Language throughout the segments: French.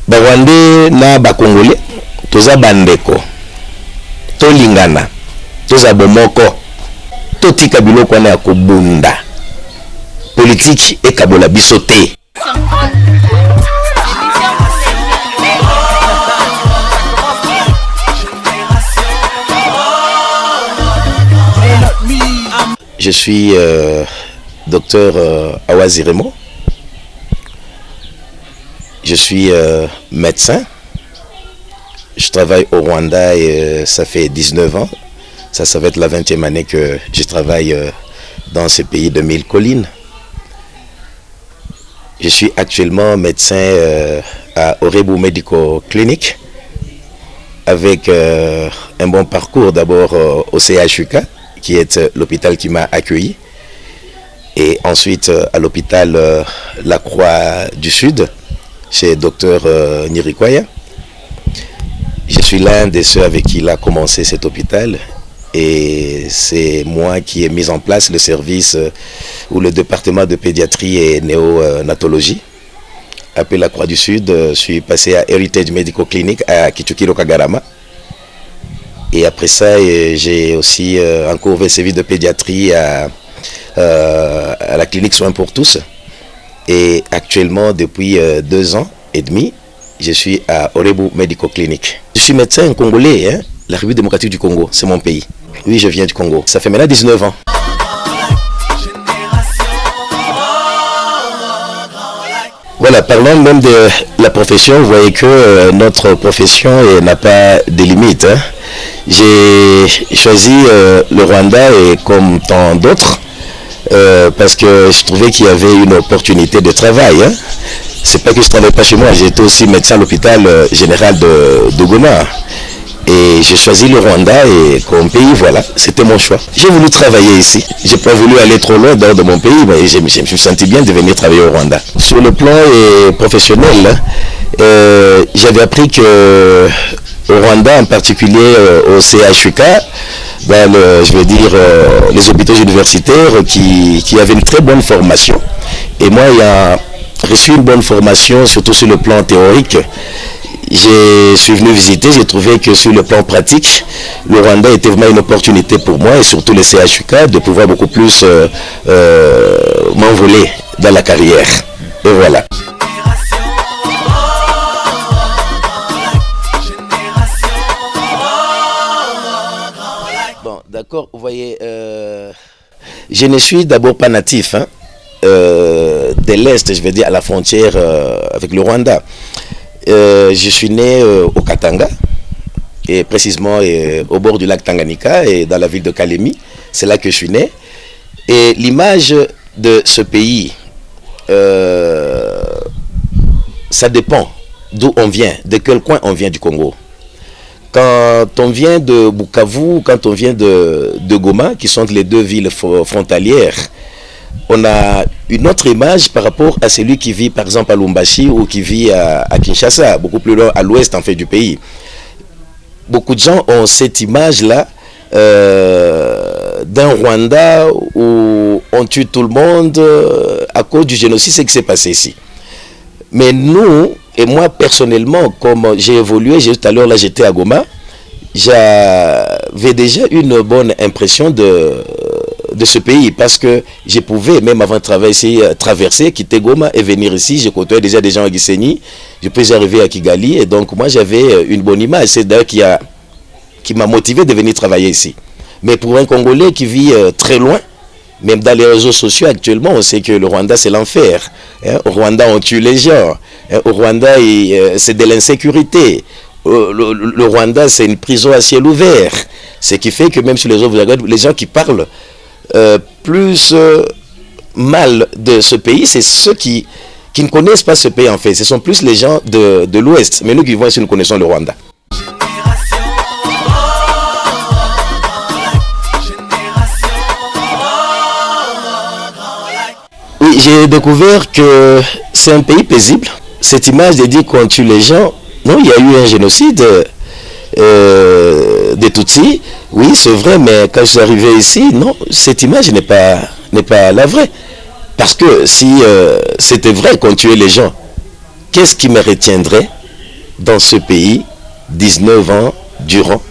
Rwandais na ba Congolais toza bandeko tolingana toza bomoko totika biloko wana ya kobunda politique ekabola biso te. Je suis docteur Awazi Raymond. Je suis médecin. Je travaille au Rwanda et ça fait 19 ans. Ça va être la 20e année que je travaille dans ce pays de 1000 collines. Je suis actuellement médecin à Orebu Medical Clinic avec un bon parcours d'abord au CHUK, qui est l'hôpital qui m'a accueilli, et ensuite à l'hôpital La Croix du Sud, chez Dr Nirikwaya. Je suis l'un de ceux avec qui il a commencé cet hôpital, et c'est moi qui ai mis en place le service ou le département de pédiatrie et néonatologie. Après La Croix du Sud, je suis passé à Heritage Medical Clinic à Kichukiro Kagarama. Et après ça, j'ai aussi encore fait service de pédiatrie à la clinique Soins pour tous. Et actuellement, depuis 2 ans et demi, je suis à Orebu Medical Clinic. Je suis médecin congolais, hein, la République démocratique du Congo, c'est mon pays. Oui, je viens du Congo. Ça fait maintenant 19 ans. Voilà, parlons même de la profession. Vous voyez que notre profession n'a pas de limites. Hein. J'ai choisi le Rwanda, et comme tant d'autres, parce que je trouvais qu'il y avait une opportunité de travail. Hein. C'est pas que je ne travaillais pas chez moi, j'étais aussi médecin à l'hôpital général de Goma. Et j'ai choisi le Rwanda, et comme pays, voilà, c'était mon choix. J'ai voulu travailler ici. J'ai pas voulu aller trop loin dehors de mon pays, mais je me suis senti bien de venir travailler au Rwanda. Sur le plan professionnel, j'avais appris que au Rwanda, en particulier au CHUK, les hôpitaux universitaires qui avaient une très bonne formation. Et moi, ayant reçu une bonne formation, surtout sur le plan théorique, je suis venu visiter. J'ai trouvé que sur le plan pratique, le Rwanda était vraiment une opportunité pour moi, et surtout le CHUK, de pouvoir beaucoup plus m'envoler dans la carrière. Et voilà. Bon, d'accord, vous voyez, je ne suis d'abord pas natif, hein, de l'Est, je veux dire, à la frontière avec le Rwanda. Je suis né au Katanga, et précisément au bord du lac Tanganyika, et dans la ville de Kalemi. C'est là que je suis né. Et l'image de ce pays, ça dépend d'où on vient, de quel coin on vient du Congo. Quand on vient de Bukavu, quand on vient de Goma, qui sont les deux villes frontalières, on a une autre image par rapport à celui qui vit par exemple à Lubumbashi ou qui vit à Kinshasa, beaucoup plus loin à l'ouest en fait du pays. Beaucoup de gens ont cette image-là d'un Rwanda où on tue tout le monde à cause du génocide, c'est ce qui s'est passé ici. Mais nous, et moi personnellement, comme j'ai évolué, tout à l'heure là j'étais à Goma, j'avais déjà une bonne impression de ce pays, parce que je pouvais, même avant de travailler, traverser, quitter Goma et venir ici. Je côtoyais déjà des gens à Gisenyi, je peux arriver à Kigali, et donc moi j'avais une bonne image. C'est d'ailleurs qui m'a motivé de venir travailler ici. Mais pour un Congolais qui vit très loin, même dans les réseaux sociaux actuellement, on sait que le Rwanda c'est l'enfer. Hein? Au Rwanda on tue les gens. Hein? Au Rwanda c'est de l'insécurité. Le Rwanda c'est une prison à ciel ouvert. Ce qui fait que même sur les réseaux, vous regardez, les gens qui parlent plus mal de ce pays, c'est ceux qui ne connaissent pas ce pays en fait. Ce sont plus les gens de l'Ouest. Mais nous qui vivons ici, nous connaissons le Rwanda. Oui, j'ai découvert que c'est un pays paisible. Cette image de dire qu'on tue les gens, non, il y a eu un génocide des Tutsis. Oui, c'est vrai, mais quand je suis arrivé ici, non, cette image n'est pas la vraie. Parce que si c'était vrai qu'on tuait les gens, qu'est-ce qui me retiendrait dans ce pays 19 ans durant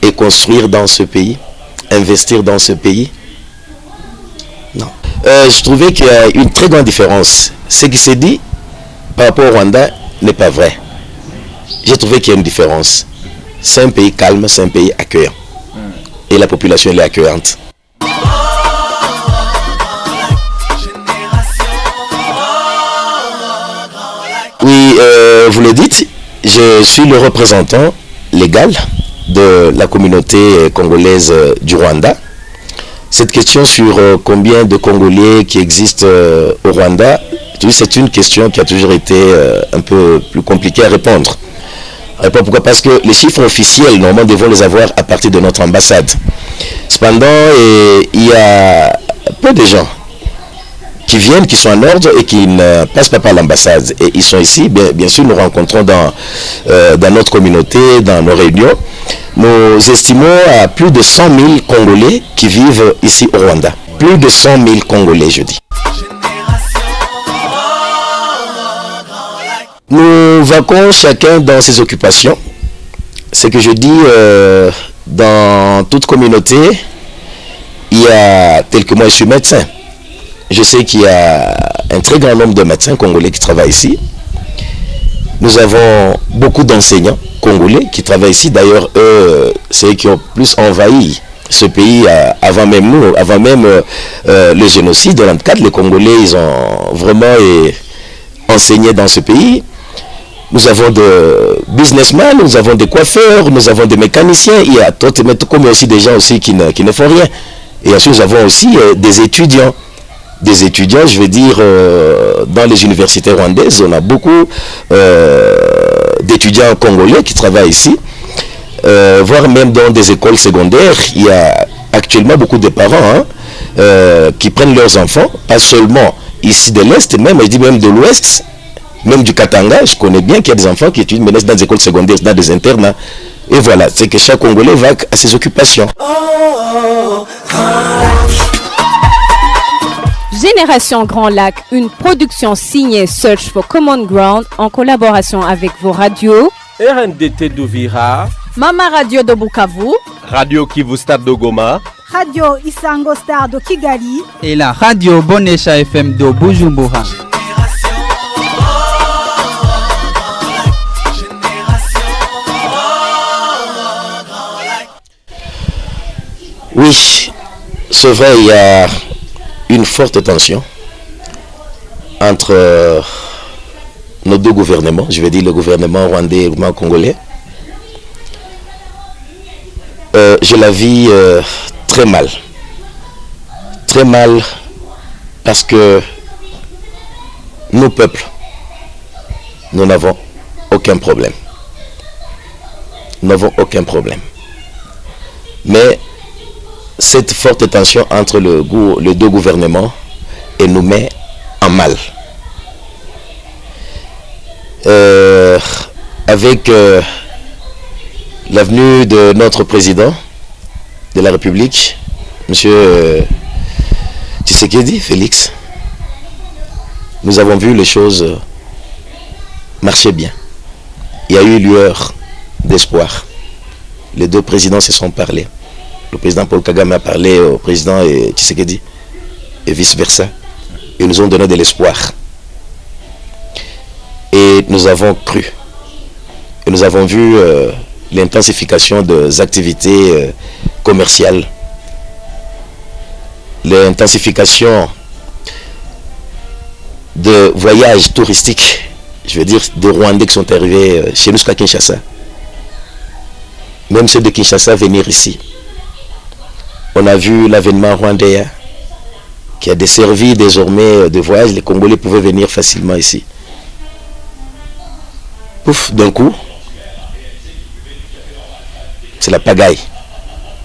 et construire dans ce pays, investir dans ce pays? Non. Je trouvais qu'il y a une très grande différence. Ce qui s'est dit par rapport au Rwanda n'est pas vrai. J'ai trouvé qu'il y a une différence. C'est un pays calme, c'est un pays accueillant. Et la population elle est accueillante. Oui, vous le dites, je suis le représentant légal de la communauté congolaise du Rwanda. Cette question sur combien de Congolais qui existent au Rwanda, c'est une question qui a toujours été un peu plus compliquée à répondre. Pourquoi? Parce que les chiffres officiels, normalement, devons les avoir à partir de notre ambassade. Cependant, il y a peu de gens qui viennent, qui sont en ordre et qui ne passent pas par l'ambassade. Et ils sont ici, bien sûr, nous rencontrons dans notre communauté, dans nos réunions. Nous estimons à plus de 100 000 Congolais qui vivent ici au Rwanda. Plus de 100 000 Congolais, je dis. Nous vaquons chacun dans ses occupations. Ce que je dis, dans toute communauté, il y a, tel que moi je suis médecin, je sais qu'il y a un très grand nombre de médecins congolais qui travaillent ici. Nous avons beaucoup d'enseignants congolais qui travaillent ici. D'ailleurs, eux, c'est eux qui ont plus envahi ce pays avant même nous, avant même le génocide. Dans le 94, les Congolais, ils ont vraiment enseigné dans ce pays. Nous avons des businessmen, nous avons des coiffeurs, nous avons des mécaniciens. Il y a d'autres, mais comme il y a aussi des gens aussi qui ne font rien. Et ensuite, nous avons aussi des étudiants. Des étudiants, je veux dire, dans les universités rwandaises, on a beaucoup d'étudiants congolais qui travaillent ici, voire même dans des écoles secondaires. Il y a actuellement beaucoup de parents qui prennent leurs enfants, pas seulement ici de l'Est, même, je dis même de l'Ouest, même du Katanga. Je connais bien qu'il y a des enfants qui étudient dans des écoles secondaires, dans des internats. Et voilà, c'est que chaque Congolais va à ses occupations. Génération Grand Lac, une production signée Search for Common Ground en collaboration avec vos radios RNDT d'Uvira, Mama Radio de Bukavu, Radio Kivu Stade de Goma, Radio Isango Star de Kigali et la Radio Bonesha FM de Bujumbura. Oui, c'est vrai, il y a une forte tension entre nos deux gouvernements, je vais dire le gouvernement rwandais et le gouvernement congolais. Je la vis très mal parce que nos peuples, nous n'avons aucun problème. Mais cette forte tension entre les deux gouvernements nous met en mal. Avec l'avenue de notre président de la République, M. Tshisekedi, Félix, nous avons vu les choses marcher bien. Il y a eu lueur d'espoir. Les deux présidents se sont parlé. Le président Paul Kagame a parlé au président Tshisekedi et vice-versa. Ils nous ont donné de l'espoir. Et nous avons cru. Et nous avons vu l'intensification des activités commerciales, l'intensification de voyages touristiques, je veux dire des Rwandais qui sont arrivés chez nous à Kinshasa. Même ceux de Kinshasa venir ici. On a vu l'avènement rwandais qui a desservi désormais de voyage. Les Congolais pouvaient venir facilement ici. Pouf, d'un coup, c'est la pagaille.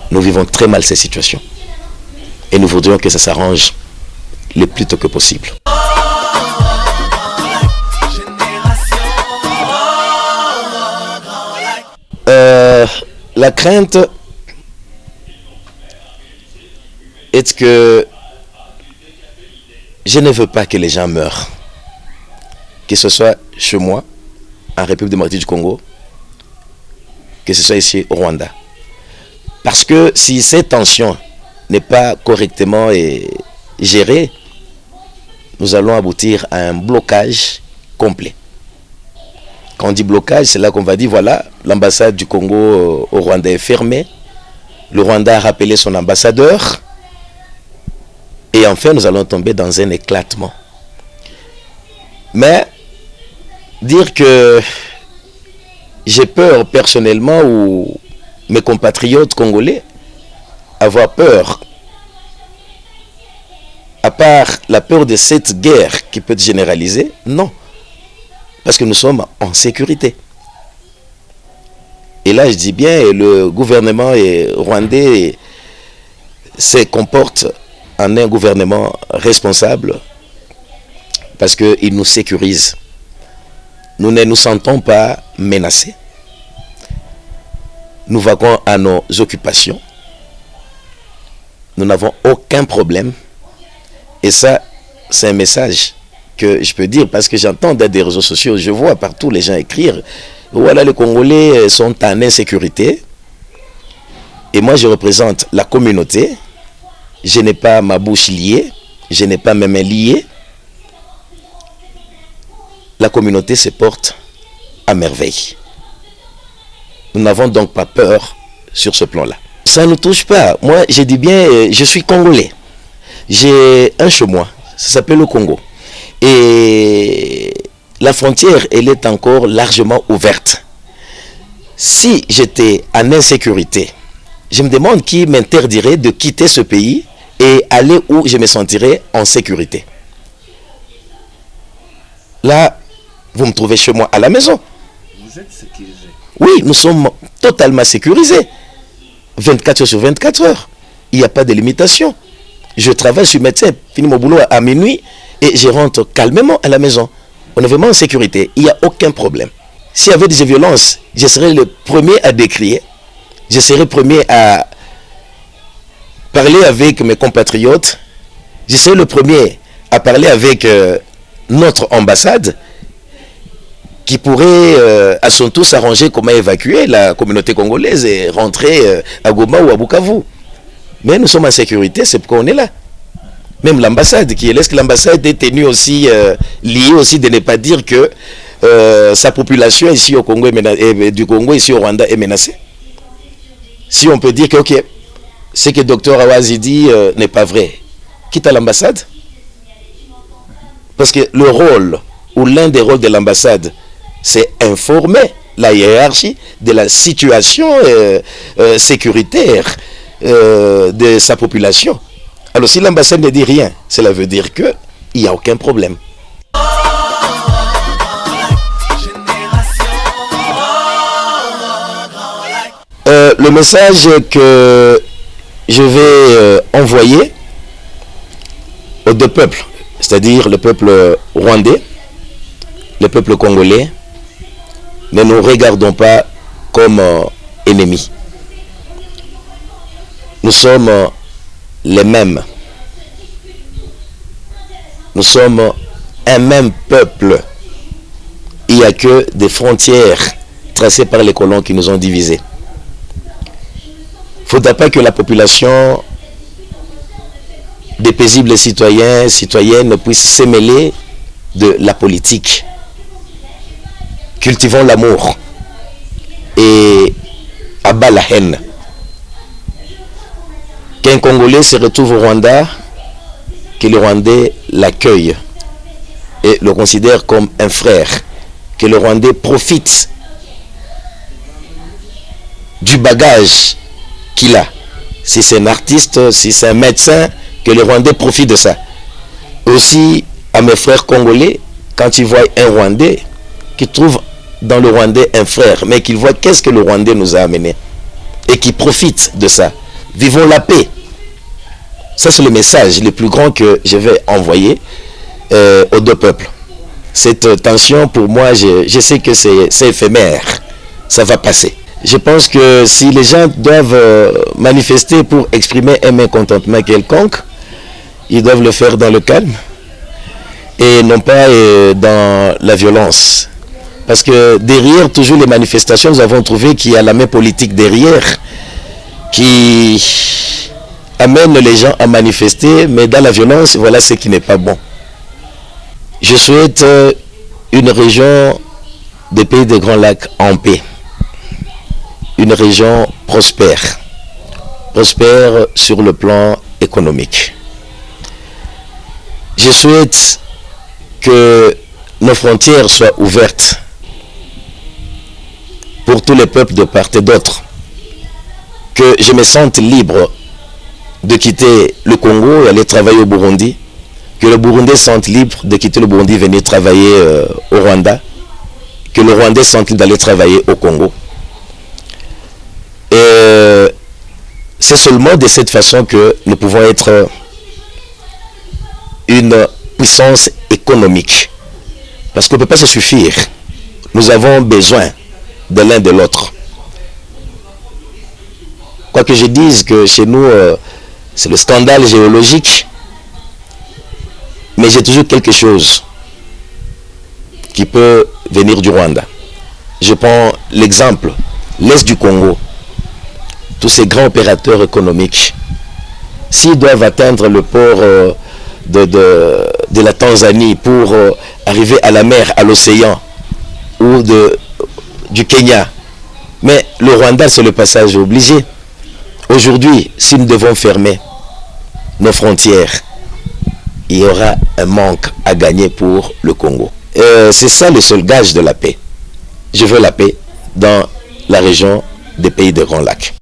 Nous vivons très mal cette situation. Et nous voudrions que ça s'arrange le plus tôt que possible. La crainte est que je ne veux pas que les gens meurent, que ce soit chez moi en République démocratique du Congo, que ce soit ici au Rwanda. Parce que si cette tension n'est pas correctement gérée, nous allons aboutir à un blocage complet. Quand on dit blocage, c'est là qu'on va dire, voilà, l'ambassade du Congo au Rwanda est fermée, le Rwanda a rappelé son ambassadeur, et enfin nous allons tomber dans un éclatement. Mais dire que j'ai peur personnellement, ou mes compatriotes congolais avoir peur, à part la peur de cette guerre qui peut être généralisée, non. Parce que nous sommes en sécurité. Et là, je dis bien, le gouvernement rwandais se comporte en un gouvernement responsable parce qu'il nous sécurise. Nous ne nous sentons pas menacés. Nous vaquons à nos occupations. Nous n'avons aucun problème. Et ça, c'est un message que je peux dire parce que j'entends dans des réseaux sociaux, je vois partout les gens écrire, voilà, les Congolais sont en insécurité. Et moi, je représente la communauté. Je n'ai pas ma bouche liée, je n'ai pas mes mains liées. La communauté se porte à merveille. Nous n'avons donc pas peur sur ce plan-là. Ça ne nous touche pas. Moi, je dis bien, je suis Congolais. J'ai un chez moi, ça s'appelle le Congo. Et la frontière, elle est encore largement ouverte. Si j'étais en insécurité, je me demande qui m'interdirait de quitter ce pays et aller où je me sentirais en sécurité. Là, vous me trouvez chez moi à la maison. Vous êtes sécurisé? Oui, nous sommes totalement sécurisés. 24 heures sur 24 heures. Il n'y a pas de limitation. Je travaille, je suis médecin, finis mon boulot à minuit et je rentre calmement à la maison. On est vraiment en sécurité. Il n'y a aucun problème. S'il y avait des violences, je serais le premier à décrier. Je serais le premier à parler avec mes compatriotes. Je serais le premier à parler avec notre ambassade qui pourrait à son tour s'arranger comment évacuer la communauté congolaise et rentrer à Goma ou à Bukavu. Mais nous sommes en sécurité, c'est pourquoi on est là. Même l'ambassade, est-ce que l'ambassade est tenue aussi, liée aussi de ne pas dire que sa population ici au Congo du Congo ici au Rwanda est menacée? Si on peut dire que ok, ce que Dr Awazi dit n'est pas vrai, quitte à l'ambassade. Parce que le rôle, ou l'un des rôles de l'ambassade, c'est informer la hiérarchie de la situation sécuritaire de sa population. Alors si l'ambassade ne dit rien, cela veut dire qu'il n'y a aucun problème. Le message que je vais envoyer aux deux peuples, c'est-à-dire le peuple rwandais, le peuple congolais, ne nous regardons pas comme ennemis. Nous sommes les mêmes. Nous sommes un même peuple. Il n'y a que des frontières tracées par les colons qui nous ont divisés. Il ne faudra pas que la population des paisibles citoyens, citoyennes puisse se mêler de la politique. Cultivons l'amour et abat la haine. Qu'un Congolais se retrouve au Rwanda, que le Rwandais l'accueille et le considère comme un frère, que le Rwandais profite du bagage qu'il a. Si c'est un artiste, si c'est un médecin, que le Rwandais profite de ça. Aussi, à mes frères congolais, quand ils voient un Rwandais, qui trouve dans le Rwandais un frère, mais qu'ils voient qu'est-ce que le Rwandais nous a amené et qui profitent de ça. Vivons la paix. Ça, c'est le message le plus grand que je vais envoyer aux deux peuples. Cette tension, pour moi, je sais que c'est éphémère. Ça va passer. Je pense que si les gens doivent manifester pour exprimer un mécontentement quelconque, ils doivent le faire dans le calme et non pas dans la violence. Parce que derrière toujours les manifestations, nous avons trouvé qu'il y a la même politique derrière qui amène les gens à manifester, mais dans la violence, voilà ce qui n'est pas bon. Je souhaite une région des pays des Grands Lacs en paix. Une région prospère. Prospère sur le plan économique. Je souhaite que nos frontières soient ouvertes pour tous les peuples de part et d'autre. Que je me sente libre de quitter le Congo et aller travailler au Burundi. Que le Burundais se sente libre de quitter le Burundi et venir travailler au Rwanda. Que le Rwandais se sente libre d'aller travailler au Congo. Et c'est seulement de cette façon que nous pouvons être une puissance économique. Parce qu'on ne peut pas se suffire. Nous avons besoin de l'un de l'autre. Quoi que je dise que chez nous, c'est le scandale géologique, mais j'ai toujours quelque chose qui peut venir du Rwanda. Je prends l'exemple, l'Est du Congo. Tous ces grands opérateurs économiques, s'ils doivent atteindre le port de la Tanzanie pour arriver à la mer, à l'océan, ou du Kenya, mais le Rwanda, c'est le passage obligé. Aujourd'hui, si nous devons fermer nos frontières, il y aura un manque à gagner pour le Congo. C'est ça le seul gage de la paix. Je veux la paix dans la région des pays des Grands Lacs.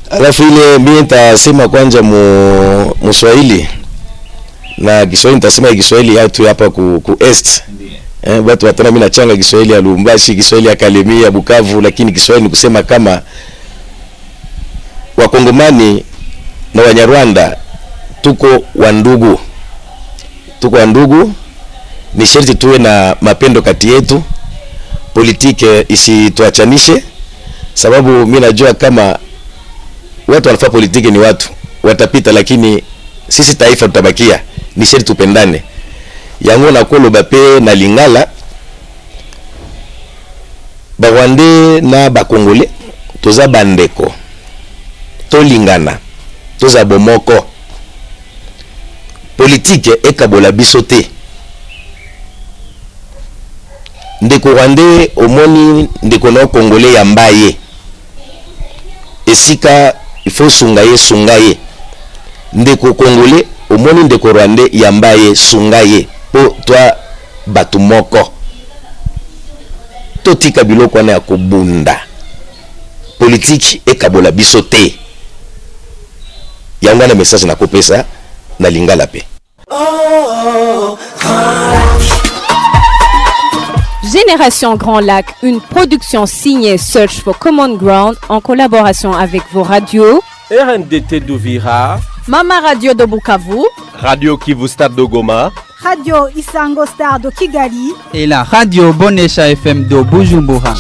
Alafu ile mimi nitasema kwanza Mswahili na Kiswahili, nitasema Kiswahili yetu hapa ku Est. Watu watana mimi nachanga Kiswahili ya Lubumbashi, Kiswahili ya Kalemie, ya Bukavu, lakini Kiswahili ni kusema kama Wakongomani na Wanyarwanda tuko wandugu. Tuko wandugu, ni sharti tuwe na mapendo kati yetu. Politiki isituachanishe, sababu mimi najua kama watu wanafanya politiki ni watu watapita, lakini sisi taifa tutabakia. Ni sharti tupendane. Yango na kolo bape na Lingala, Barwande na Bakongole, toza bandeko, to lingana, toza bomoko. Politique ekabola bisote. Ndeko Rwande omoni ndeko na Kongole ya mbaye. Esika ifo sungaye. Ndeko Kongole omoni ndeko Rwande ya mbaye sungaye. Po toi batu moko. Totika biloko na ya kobunda. Politique ekabola bisote. Yango na message na kopesa na Lingala pe. Génération Grand Lac, une production signée Search for Common Ground en collaboration avec vos radios RNDT d'Uvira, Mama Radio de Bukavu, Radio Kivu Stade de Goma, Radio Isango Star de Kigali et la radio Bonesha FM de Bujumbura.